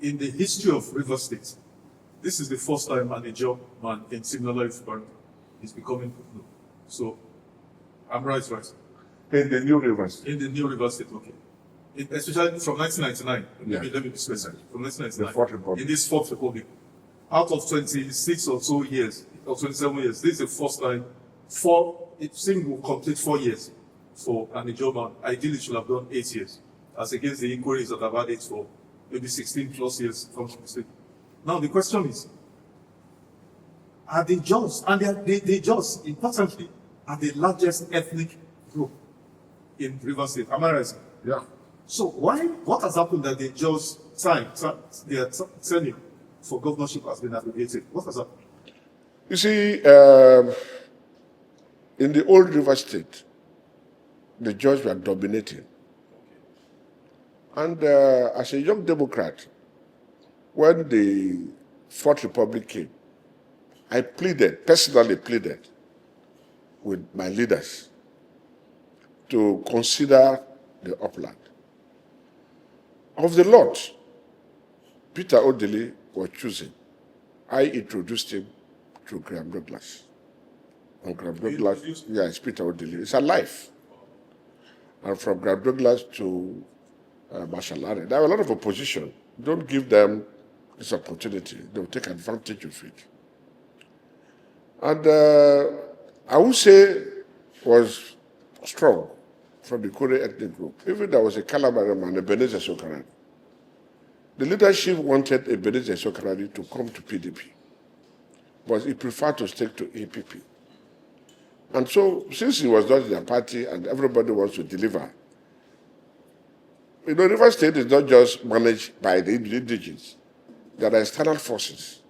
in the history of Rivers State, this is the first time an Ijaw man in similar Fubara is becoming known. So, I'm right. In the new Rivers. In the new Rivers State, okay. Especially from 1999. Yeah. Let me be specific. From 1999. The Fourth Republic. In this Fourth Republic. Out of 26 or so years, or 27 years, this is the first time it seems will complete 4 years for an Ijaw man. Ideally, it should have done 8 years. As against the inquiries that have had it for maybe 16 plus years from the state. Now, the question is, are the Ijaws, and the Ijaws, importantly, are the largest ethnic group in Rivers State? Am I right? Yeah. So what has happened that the Ijaws' their tenure for governorship has been abrogated? What has happened? You see, in the old River State, the Ijaws were dominating. And as a young Democrat, when the Fourth Republic came, I personally pleaded with my leaders to consider the upland. Of the lot, Peter Odili was chosen. I introduced him to Graham Douglas. And Graham Douglas, it's Peter Odili. It's alive. And from Graham Douglas to Marshall Allen, there were a lot of opposition. Don't give them this opportunity. They will take advantage of it. And I would say was strong from the Ikwerre ethnic group. Even there was a Calamari man, Ebenezer Sokarani. The leadership wanted Ebenezer Sokarani to come to PDP, but he preferred to stick to APP. And so, since he was not in their party and everybody wants to deliver, River State is not just managed by the indigenous. There are external forces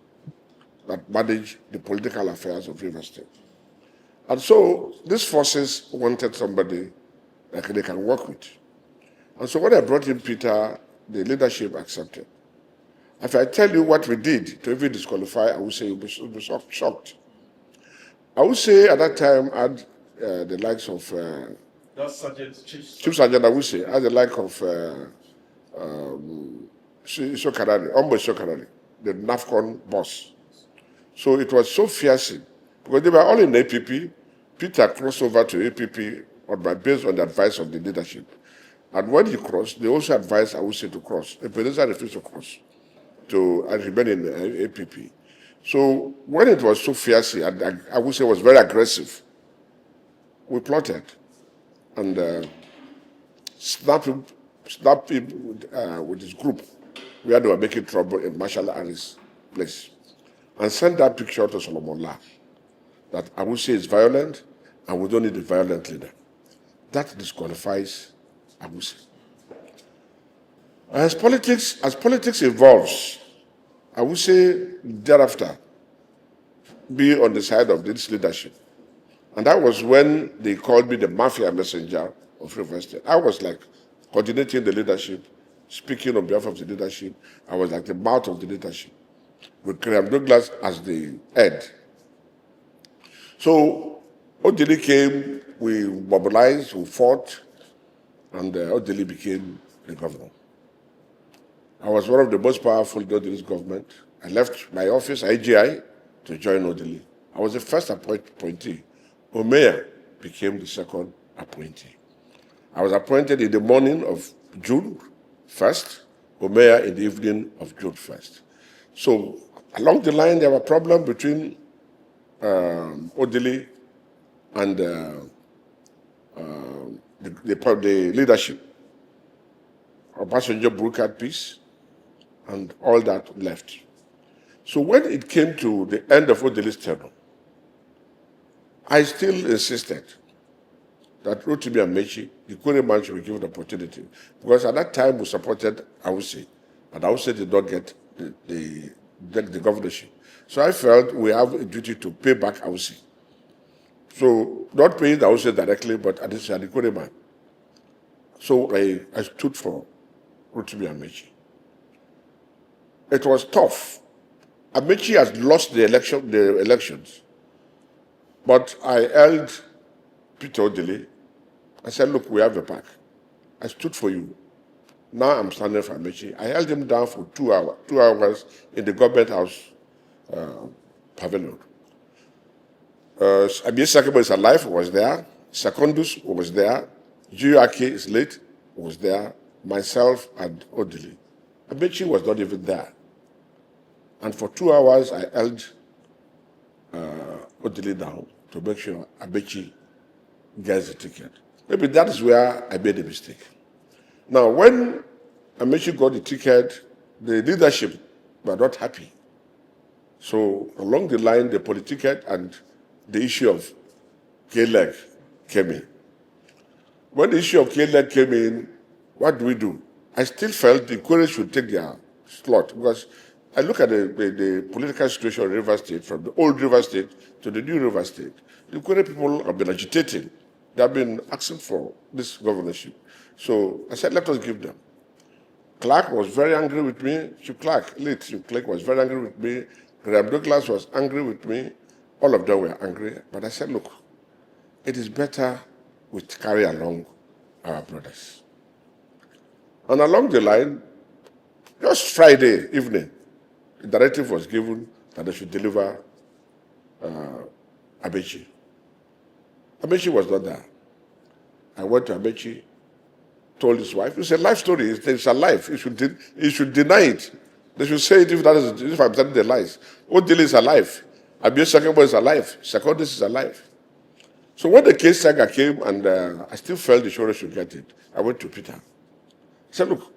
that manage the political affairs of River State. And so these forces wanted somebody that they can work with. And so when I brought in Peter, the leadership accepted. If I tell you what we did to even disqualify, I would say you'll be shocked. I would say at that time I had the likes of Chief Sergeant, I would say, had the like of Sokarani, the NAFCON boss. So it was so fearsome because they were all in APP. Peter crossed over to APP based on the advice of the leadership. And when he crossed, they also advised, I would say, to cross. Ebenezer refused to cross and remain in APP. So when it was so fearsome, and I would say it was very aggressive, we plotted and snapped him with his group where they were making trouble in Marshall Harris' place, and sent that picture to Solomon La that I would say is violent and we don't need a violent leader. That disqualifies I would say. As politics evolves, I would say thereafter be on the side of this leadership. And that was when they called me the Mafia messenger of River State. I was like coordinating the leadership, speaking on behalf of the leadership. I was like the mouth of the leadership, with Graham Douglas as the head. So Odili came, we mobilized, we fought, and Odili became the governor. I was one of the most powerful in Odili's government. I left my office, IGI, to join Odili. I was the first appointee. Omeya became the second appointee. I was appointed in the morning of June 1st, Omeya in the evening of June 1st. So along the line, there were problems between Odili and the leadership. Obasanjo brokered peace, and all that left. So when it came to the end of Odili's term, I still insisted that Amaechi, the Ikwerre man, should be given the opportunity. Because at that time we supported Awusi, and Awusi did not get the governorship. So I felt we have a duty to pay back Awusi. So not paying Awusi directly, but at the Ikwerre man. So I stood for Amaechi. It was tough. Amaechi has lost the elections. But I held Peter Odili. I said, look, we have a pack. I stood for you. Now I'm standing for Amaechi. I held him down for 2 hours in the government house pavilion. Amaechi Sakebo is alive, was there. Secondus was there. Juake is late, was there. Myself and Odili. Amaechi was not even there. And for 2 hours, I held Odili down to make sure Amaechi gets the ticket. Maybe that is where I made a mistake. Now, when Amaechi got the ticket, the leadership were not happy. So along the line, the ticket and the issue of K-leg came in. When the issue of K-leg came in, what do? I still felt the Ikwerre should take their slot because I look at the political situation in River State, from the old River State to the new River State. The Ikwerre people have been agitating. They have been asking for this governorship. So I said, let us give them. Clark was very angry with me. Chief Clark was very angry with me. Graham Douglas was angry with me. All of them were angry. But I said, look, it is better we carry along our brothers. And along the line, just Friday evening, the directive was given that they should deliver Amaechi. Amaechi was not there. I went to Amaechi, told his wife, it's a life story, it's a life. He should deny it. They should say it if I'm telling the lies. Odili is alive. Amaechi Sakebo is alive. Secondus is alive. So when the case saga came and I still felt the Shore should get it, I went to Peter. I said, look,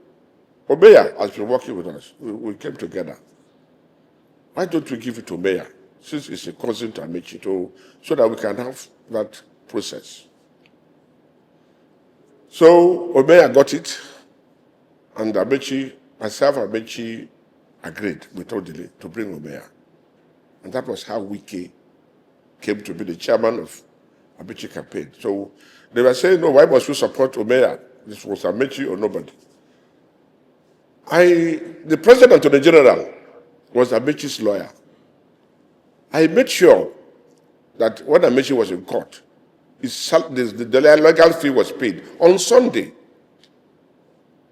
Obeya has been working with us. We came together. Why don't we give it to Obeya, since it's a cousin to Amaechi, so that we can have that process? So Obeya got it, and myself and Amaechi agreed with Odili to bring Obeya. And that was how Wike came to be the chairman of Amaechi campaign. So they were saying, no, why must we support Obeya? This was Amaechi or nobody. The president of the general was Amaechi's lawyer. I made sure that when Amaechi was in court, the legal fee was paid. On Sunday,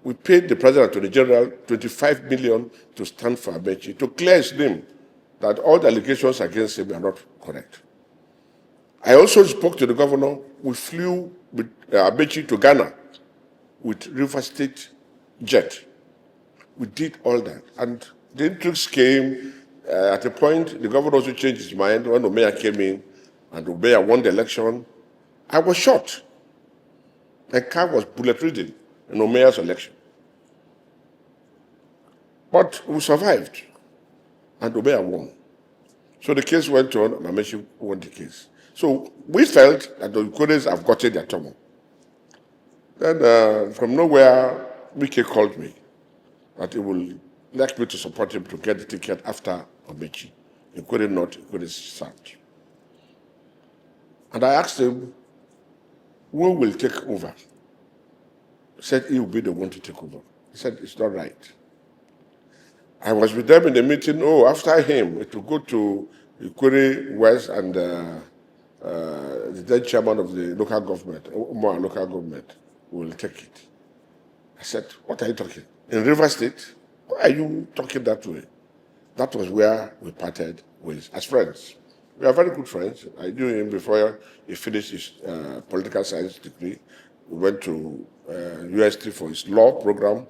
we paid the president of the general 25 million to stand for Amaechi, to clear his name that all the allegations against him are not correct. I also spoke to the governor. We flew with Amaechi to Ghana with River State jet. We did all that. And the intrigues came. At a point, the governor also changed his mind when Obeya came in and Obeya won the election. I was shot. My car was bullet-ridden in Obeya's election. But we survived, and Obeya won. So the case went on, and Amaechi won the case. So we felt that the Ikwerres have gotten their turn. Then from nowhere, Wike called me that he will like me to support him to get the ticket after Amaechi. Ikwerre not, Ikwerre south. And I asked him, who will take over? He said he will be the one to take over. He said, it's not right. I was with them in the meeting. Oh, after him, it will go to Ikwerre West and the then chairman of the local government, more local government, will take it. I said, what are you talking? In River State? Why are you talking that way? That was where we parted ways as friends. We are very good friends. I knew him before he finished his political science degree. We went to UST for his law program,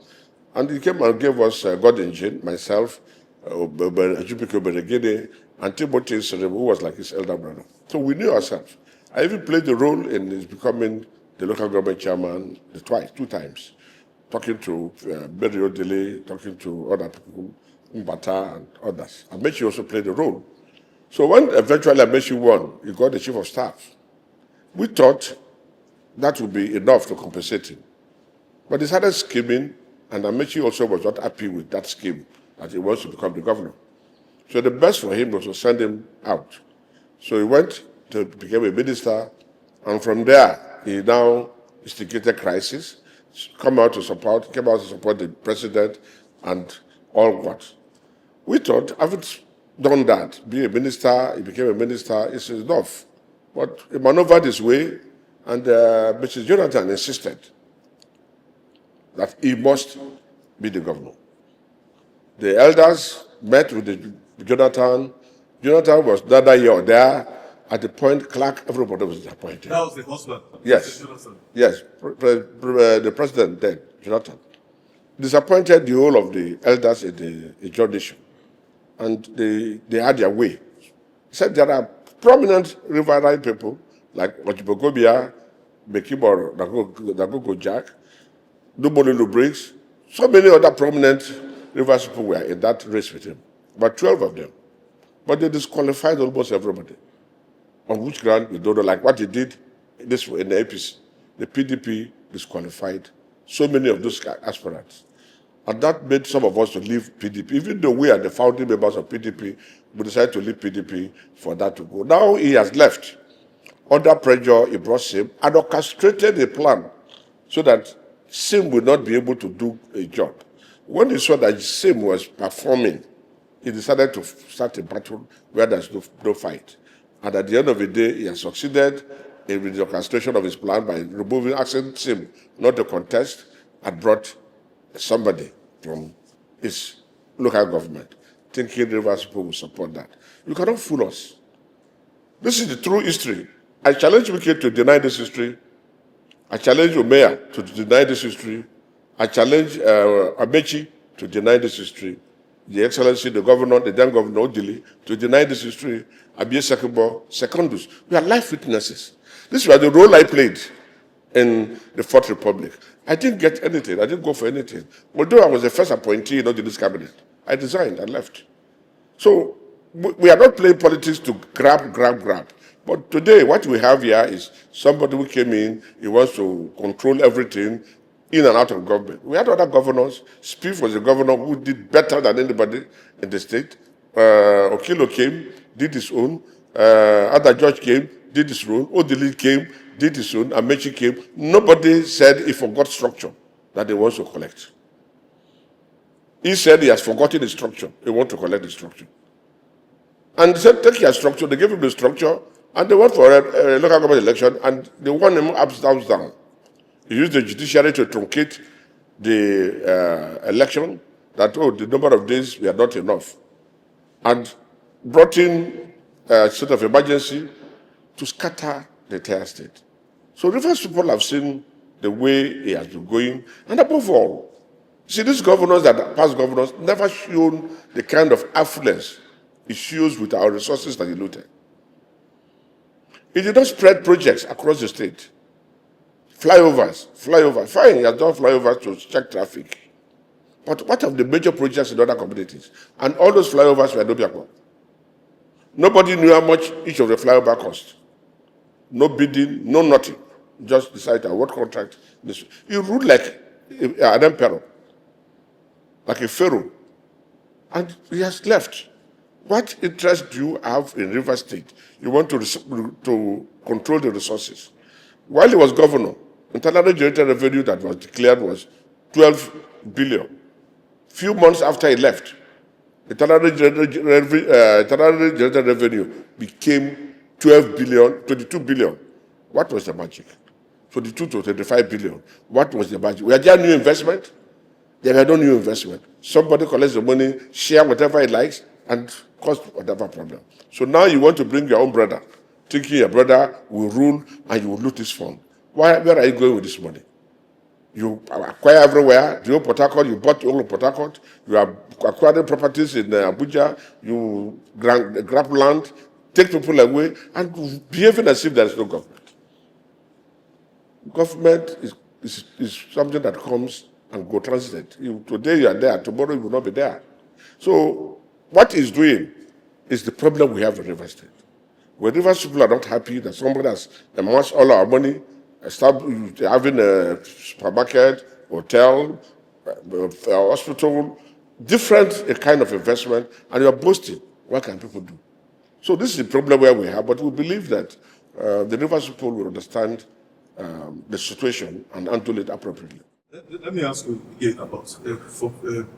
and he came and gave us God Engine, myself, Ajubike Beregede, and Timothy Serem, who was like his elder brother. So we knew ourselves. I even played the role in his becoming the local government chairman two times, talking to Berry Odili, talking to other people, Mbata and others. Amaechi also played a role. So when eventually Amaechi won, he got the chief of staff. We thought that would be enough to compensate him. But he started scheming, and Amaechi also was not happy with that scheme, that he wants to become the governor. So the best for him was to send him out. So he went to become a minister, and from there, he now instigated crisis, came out to support the president and all what. We thought, having done that, be a minister, he became a minister, it's enough. But he maneuvered his way, and Mrs. Jonathan insisted that he must be the governor. The elders met with Jonathan. Jonathan was neither here or there. At the point, Clark, everybody was disappointed. That was the husband. Yes. Jonathan. Yes. The president then, Jonathan, disappointed the whole of the elders in the Ijaw nation. And they had their way. Said there are prominent riverine people like Ojibogobia, Bekibor, Nagogo Jack, Dubolulu Briggs, so many other prominent rivers people were in that race with him. About 12 of them. But they disqualified almost everybody. On which ground, we don't know, like what they did in the APC. The PDP disqualified so many of those aspirants. And that made some of us to leave PDP. Even though we are the founding members of PDP, we decided to leave PDP for that to go. Now he has left. Under pressure, he brought SIM and orchestrated a plan so that SIM would not be able to do a job. When he saw that SIM was performing, he decided to start a battle where there's no fight. And at the end of the day, he has succeeded in the orchestration of his plan by asking SIM not to contest, and brought somebody from his local government, thinking Rivers people will support that. You cannot fool us. This is the true history. I challenge Wike to deny this history. I challenge Omeya to deny this history. I challenge Amaechi to deny this history. The Excellency, the governor, the then governor Odili, to deny this history. Abie Sekibo, Secondus. We are life witnesses. This was the role I played in the Fourth Republic. I didn't get anything. I didn't go for anything. Although I was the first appointee in Odili's cabinet, I resigned and left. So we are not playing politics to grab. But today, what we have here is somebody who came in, he wants to control everything in and out of government. We had other governors. Spiff was a governor who did better than anybody in the state. Okilo came, did his own. Other George came, did his own. Odili came, did his own. Amaechi came. Nobody said he forgot structure that he wants to collect. He said he has forgotten the structure. He wants to collect the structure. And he said, take your structure. They gave him the structure, and they went for a local government election, and they won him ups, down. He used the judiciary to truncate the election, that, the number of days were not enough, and brought in a state of emergency to scatter the entire state. So Rivers people have seen the way he has been going, and above all, see, these governors that past governors never shown the kind of affluence he shows with our resources that he looted. He did not spread projects across the state. Flyovers, fine, he has done flyovers to check traffic. But what of the major projects in other communities? And all those flyovers were Obiakpo. Nobody knew how much each of the flyover cost. No bidding, no nothing. Just decided what contract. He ruled like an emperor, like a pharaoh. And he has left. What interest do you have in Rivers State? You want to control the resources. While he was governor, internally generated revenue that was declared was 12 billion. Few months after he left, internally generated revenue became 12 billion, 22 billion. What was the magic? 22 to 25 billion. What was the magic? Were there new investment? There were no new investment. Somebody collects the money, share whatever he likes, and cause whatever problem. So now you want to bring your own brother, thinking your brother will rule and you will loot this fund. Where are you going with this money? You acquire everywhere. You Port Harcourt, you bought all of Port Harcourt. You are acquiring properties in Abuja. You grab land, take people away, and behaving as if there is no government. Government is something that comes and go transit. Today you are there, tomorrow you will not be there. So what he's doing is the problem we have in Rivers State. When Rivers people are not happy that somebody has amassed all our money, start having a supermarket, hotel, hospital, different kind of investment, and you are boasting. What can people do? So this is the problem where we have, but we believe that the Rivers people will understand the situation and handle it appropriately. Let me ask you again about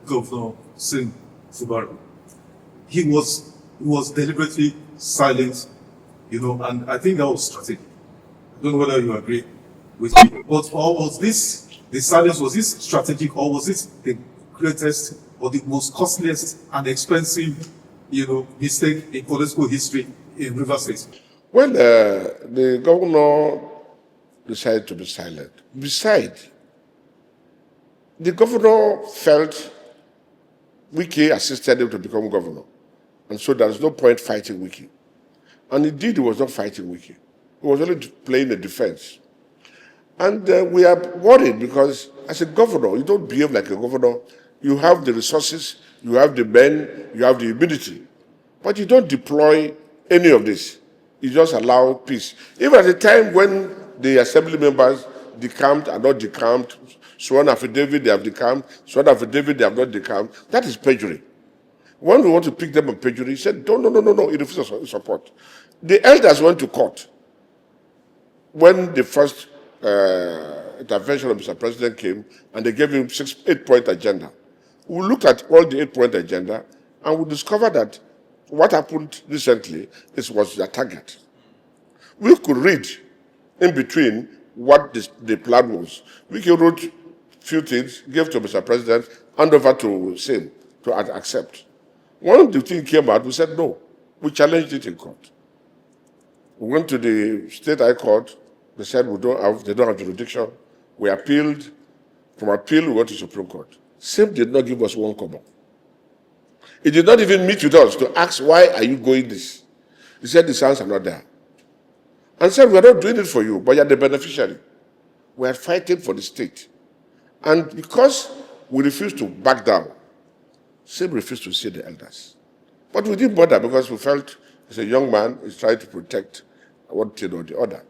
Governor Singh Fubara. He was deliberately silent, and I think that was strategic. I don't know whether you agree with me. But was this The silence, was it strategic or was it the greatest or the most costliest and expensive, mistake in political history in Rivers State? Well, the governor decided to be silent. Besides, the governor felt Wike assisted him to become governor. And so there's no point fighting Wike. And indeed, he was not fighting Wike. He was only playing the defense. And we are worried because as a governor, you don't behave like a governor. You have the resources, you have the men, you have the humility. But you don't deploy any of this. You just allow peace. Even at the time when the assembly members decamped and not decamped, sworn affidavit they have decamped, sworn affidavit they have not decamped, that is perjury. When we want to pick them on perjury, he said, no, he refused to support. The elders went to court when the first intervention of Mr. President came, and they gave him 8-point agenda. We looked at all the 8-point agenda, and we discovered that what happened recently was their target. We could read in between what the plan was. We wrote few things, gave to Mr. President, hand over to SIM to accept. When the thing came out, we said no. We challenged it in court. We went to the State High Court. They said they don't have jurisdiction. We appealed. From appeal, we went to Supreme Court. SIM did not give us one kobo. He did not even meet with us to ask, why are you going this? He said the sounds are not there. And said, we're not doing it for you, but you're the beneficiary. We are fighting for the state. And because we refused to back down, SIM refused to see the elders. But we didn't bother because we felt as a young man, he's trying to protect one thing or the other.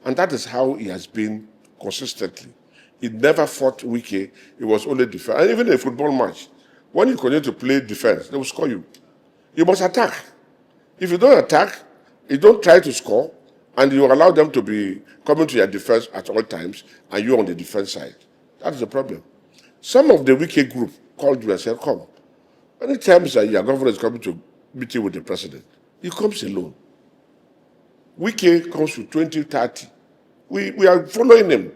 And that is how he has been consistently. He never fought Wike. He was only defense. And even in a football match, when you continue to play defense, they will score you. You must attack. If you don't attack, you don't try to score, and you allow them to be coming to your defense at all times, and you're on the defense side. That is the problem. Some of the Wike group called you and said, come. Many times your governor is coming to meeting with the president. He comes alone. Wike comes with 20, 30. We are following him.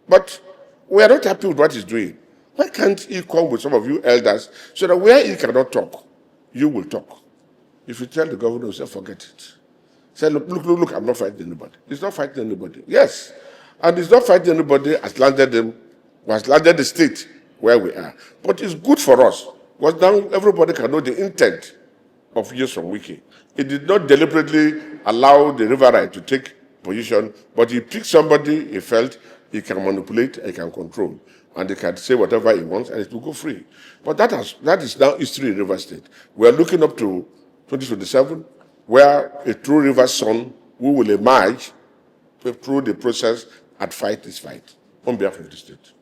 But we are not happy with what he's doing. Why can't he come with some of you elders so that where he cannot talk, you will talk? If you tell the governor, he'll say, forget it. Say, look, I'm not fighting anybody. He's not fighting anybody. Yes. And he's not fighting anybody, has landed the state where we are. But it's good for us, because now everybody can know the intent of years from Wike. He did not deliberately allow the riverine to take position, but he picked somebody he felt he can manipulate, he can control, and he can say whatever he wants, and it will go free. But that is now history in Rivers State. We are looking up to 2027, where a true Rivers son who will emerge through the process and fight this fight on behalf of the state.